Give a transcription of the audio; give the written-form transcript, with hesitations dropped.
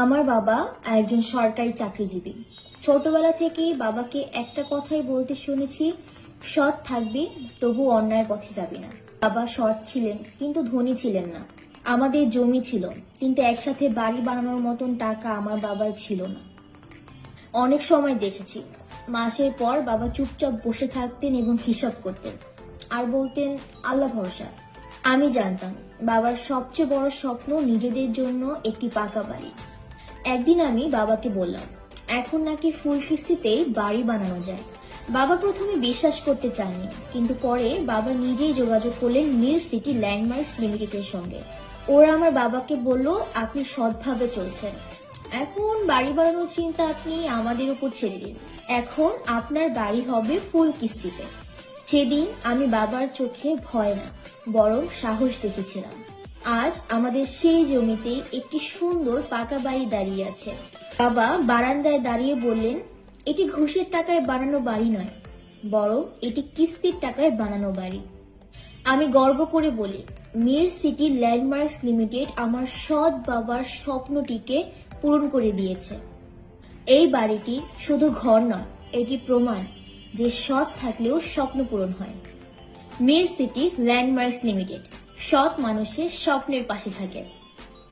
আমার বাবা একজন সরকারি চাকরিজীবী। ছোটবেলা থেকেই বাবাকে একটা কথাই বলতে শুনেছি, সৎ থাকবি তবু অন্যায়ের পথে যাবি না। বাবা সৎ ছিলেন কিন্তু ধনী ছিলেন না। আমাদের জমি ছিল কিন্তু একসাথে বাড়ি বানানোর মতন টাকা আমার বাবার ছিল না। অনেক সময় দেখেছি মাসের পর বাবা চুপচাপ বসে থাকতেন এবং হিসাব করতেন আর বলতেন আল্লাহ ভরসা। আমি জানতাম বাবার সবচেয়ে বড় স্বপ্ন নিজেদের জন্য একটি পাকা বাড়ি। একদিন আমি বাবাকে বললাম এখন নাকি ফুল কিস্তিতেই বাড়ি বানানো যায়। বাবা প্রথমে বিশ্বাস করতে চাননি, কিন্তু পরে বাবা নিজেই যোগাযোগ করলেন মির সিটি ল্যান্ডমার্কস লিমিটেডের সঙ্গে। ওরা আমার বাবাকে বলল আপনি সৎভাবে চলছেন, এখন বাড়ি বানানোর চিন্তা আপনি আমাদের উপর ছেড়ে দিন, এখন আপনার বাড়ি হবে ফুল কিস্তিতে। সেদিন আমি বাবার চোখে ভয় না বরং সাহস দেখেছিলাম। আজ আমাদের সেই জমিতেই একটি সুন্দর পাকা বাড়ি দাঁড়িয়ে আছে। বাবা বারান্দায় দাঁড়িয়ে বললেন, এটি ঘুষের টাকায় বানানো বাড়ি নয়, বরং এটি কিস্তির টাকায় বানানো বাড়ি। আমি গর্ব করে বলি, মির সিটি ল্যান্ডমার্কস লিমিটেড আমার সৎ বাবার স্বপ্নটিকে পূরণ করে দিয়েছে। এই বাড়িটি শুধু ঘর নয়, এটি প্রমাণ যে সৎ থাকলেও স্বপ্ন পূরণ হয়। মির সিটি ল্যান্ডমার্কস লিমিটেড সৎ মানুষের স্বপ্নের পাশে থাকে।